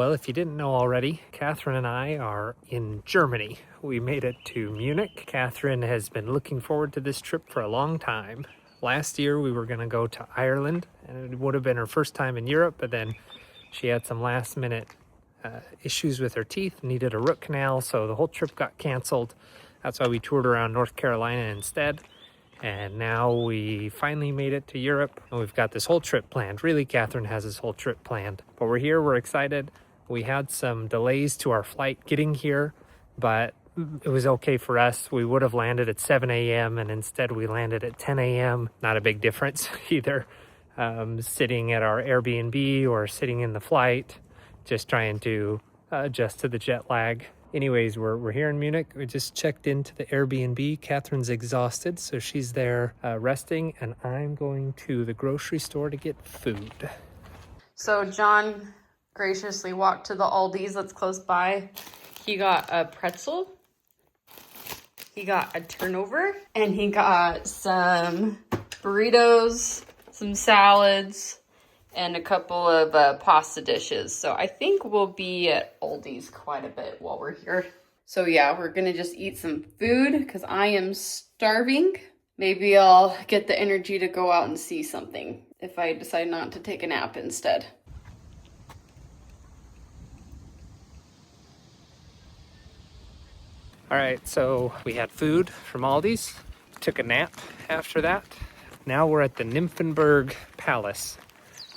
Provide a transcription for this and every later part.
Well, if you didn't know already, Catherine and I are in Germany. We made it to Munich. Catherine has been looking forward to this trip for a long time. Last year we were going to go to Ireland, and it would have been her first time in Europe, but then she had some last minute issues with her teeth, needed a root canal, so the whole trip got canceled. That's why we toured around North Carolina instead. And now we finally made it to Europe, and we've got this whole trip planned. Really, Catherine has this whole trip planned. But we're here, we're excited. We had some delays to our flight getting here, but it was okay for us. We would have landed at 7 a.m. and instead we landed at 10 a.m. Not a big difference either. Sitting at our Airbnb or sitting in the flight, just trying to adjust to the jet lag. Anyways, we're here in Munich. We just checked into the Airbnb. Catherine's exhausted, so she's there resting, and I'm going to the grocery store to get food. So John graciously walked to the Aldi's that's close by. He got a pretzel, he got a turnover, and he got some burritos, some salads, and a couple of pasta dishes. So I think we'll be at Aldi's quite a bit while we're here. So yeah, we're gonna just eat some food because I am starving. Maybe I'll get the energy to go out and see something if I decide not to take a nap instead. All right, so we had food from Aldi's, took a nap after that. Now we're at the Nymphenburg Palace,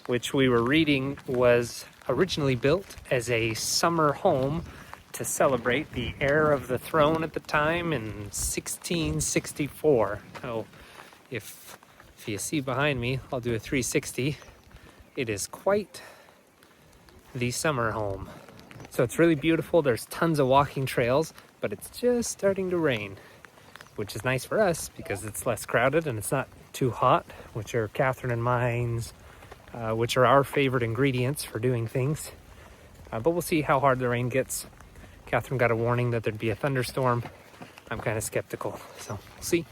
which we were reading was originally built as a summer home to celebrate the heir of the throne at the time in 1664. So if you see behind me, I'll do a 360. It is quite the summer home. So it's really beautiful. There's tons of walking trails, but it's just starting to rain, which is nice for us because it's less crowded and it's not too hot, which are Catherine and mine's which are our favorite ingredients for doing things. But we'll see how hard the rain gets. Catherine got a warning that there'd be a thunderstorm. I'm kind of skeptical, so we'll see.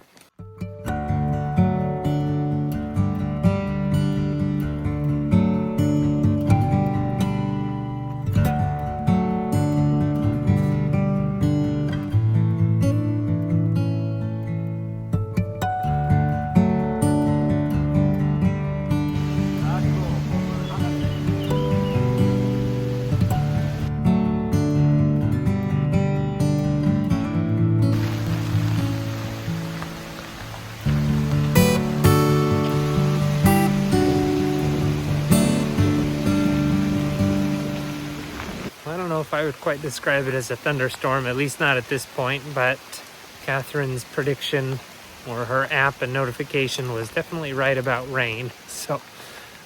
If I would quite describe it as a thunderstorm, at least not at this point, but Catherine's prediction or her app and notification was definitely right about rain. So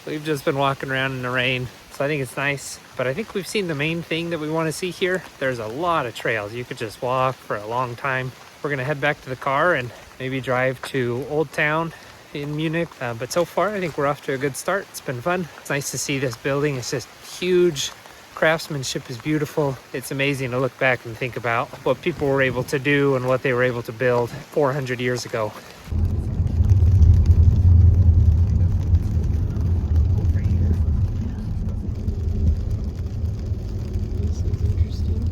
we've just been walking around in the rain, so I think it's nice. But I think we've seen the main thing that we want to see here. There's a lot of trails. You could just walk for a long time. We're gonna head back to the car and maybe drive to Old Town in Munich. But so far, I think we're off to a good start. It's been fun. It's nice to see this building. It's just huge. Craftsmanship is beautiful. It's amazing to look back and think about what people were able to do and what they were able to build 400 years ago. This is interesting.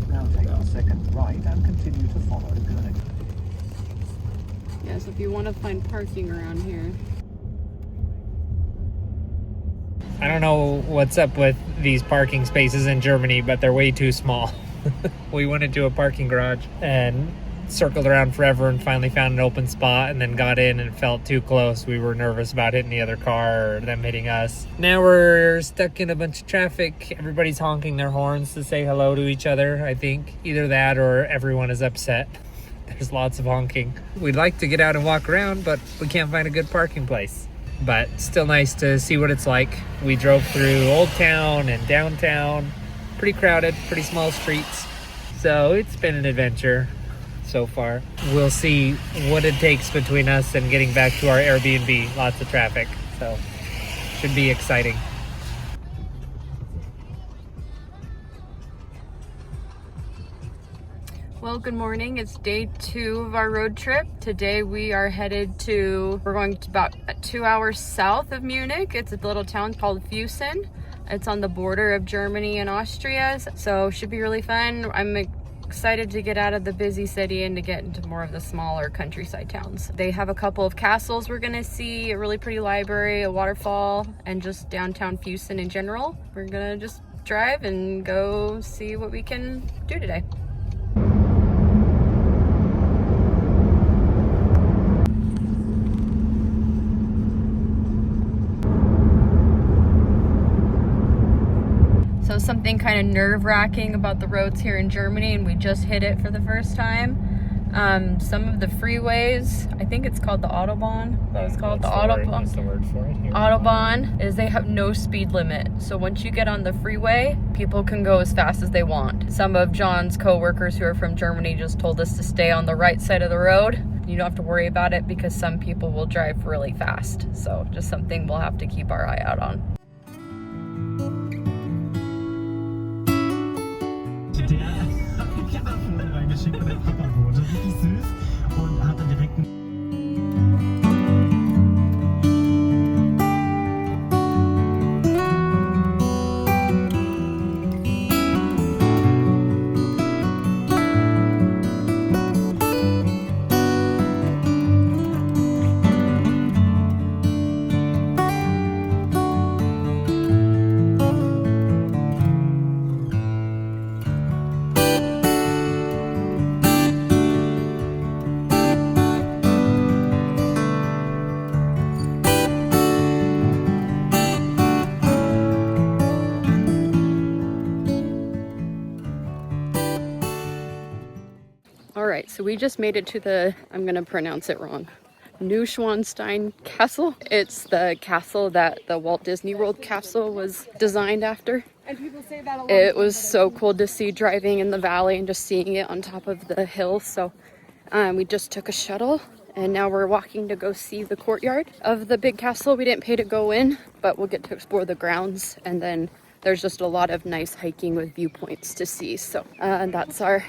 Now take the second right and continue to follow good. Yeah, so if you want to find parking around here. I don't know what's up with these parking spaces in Germany, but they're way too small. We went into a parking garage and circled around forever and finally found an open spot and then got in and felt too close. We were nervous about hitting the other car or them hitting us. Now we're stuck in a bunch of traffic. Everybody's honking their horns to say hello to each other, I think. Either that or everyone is upset. There's lots of honking. We'd like to get out and walk around, but we can't find a good parking place. But still nice to see what it's like. We drove through Old Town and downtown. Pretty crowded, pretty small streets. So it's been an adventure so far. We'll see what it takes between us and getting back to our Airbnb. Lots of traffic, so should be exciting. Well, good morning. It's day 2 of our road trip. Today we are headed to, we're going to about 2 hours south of Munich. It's a little town called Fussen. It's on the border of Germany and Austria, so should be really fun. I'm excited to get out of the busy city and to get into more of the smaller countryside towns. They have a couple of castles we're gonna see, a really pretty library, a waterfall, and just downtown Fussen in general. We're gonna just drive and go see what we can do today. So something kind of nerve-wracking about the roads here in Germany, and we just hit it for the first time. Some of the freeways, I think it's called the Autobahn. That's called the Autobahn. That's the word for it here. Autobahn is they have no speed limit. So once you get on the freeway, people can go as fast as they want. Some of John's co-workers who are from Germany just told us to stay on the right side of the road. You don't have to worry about it because some people will drive really fast. So just something we'll have to keep our eye out on. Geschenk von der Papa wurde. Richtig süß und hat dann direkt Alright, so we just made it to the, I'm gonna pronounce it wrong, Neuschwanstein Castle. It's the castle that the Walt Disney World castle was designed after. And people say that a lot. It was so cool to see driving in the valley and just seeing it on top of the hill. So we just took a shuttle and now we're walking to go see the courtyard of the big castle. We didn't pay to go in, but we'll get to explore the grounds, and then there's just a lot of nice hiking with viewpoints to see. So that's our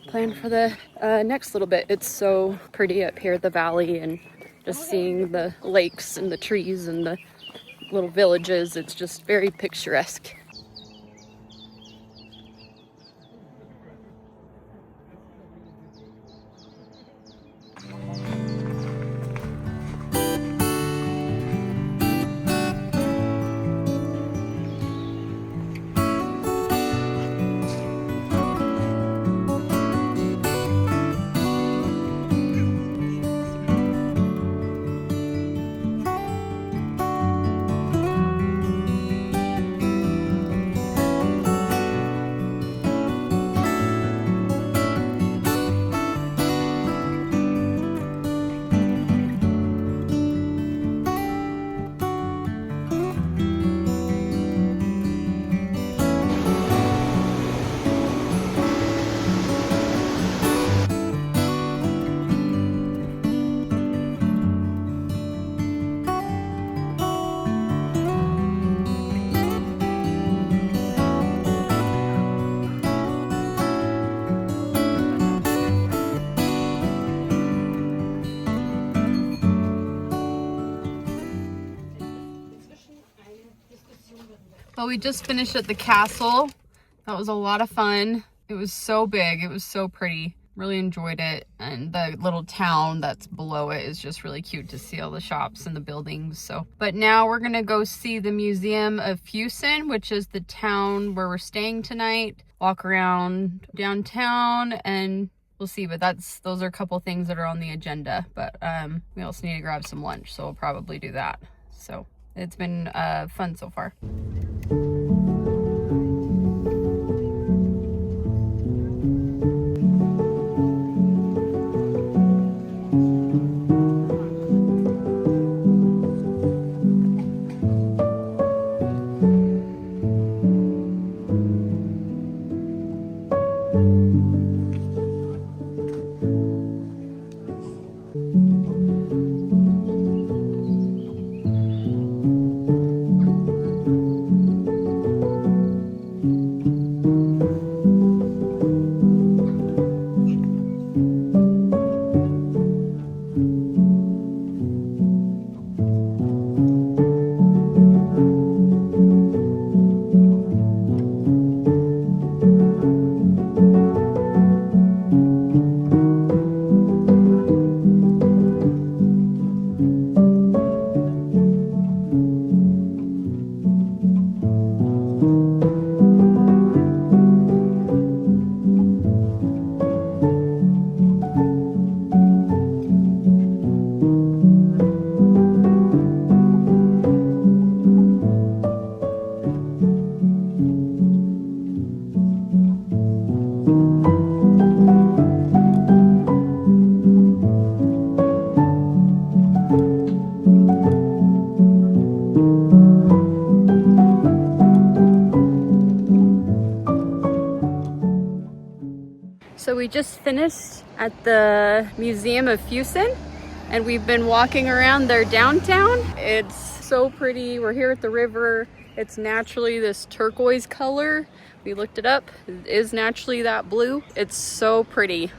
plan for the next little bit. It's so pretty up here, the valley, and just seeing the lakes and the trees and the little villages. It's just very picturesque. Well, we just finished at the castle. That was a lot of fun. It was so big. It was so pretty. Really enjoyed it. And the little town that's below it is just really cute to see all the shops and the buildings. So, but now we're gonna go see the Museum of Fussen, which is the town where we're staying tonight. Walk around downtown and we'll see. But those are a couple things that are on the agenda. But we also need to grab some lunch, so we'll probably do that. So it's been fun so far. So we just finished at the Museum of Fussen and we've been walking around their downtown. It's so pretty. We're here at the river. It's naturally this turquoise color. We looked it up. It is naturally that blue. It's so pretty.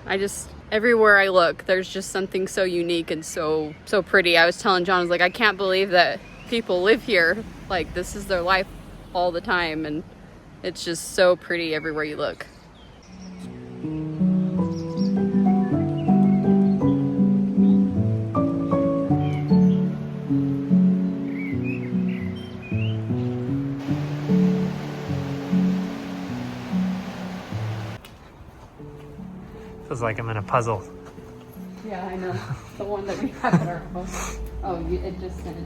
Everywhere I look, there's just something so unique and so pretty. I was telling John, I was like, I can't believe that people live here. Like, this is their life all the time, and it's just so pretty everywhere you look. Feels like I'm in a puzzle. Yeah, I know. The one that we have at our house. Oh, it just sent it.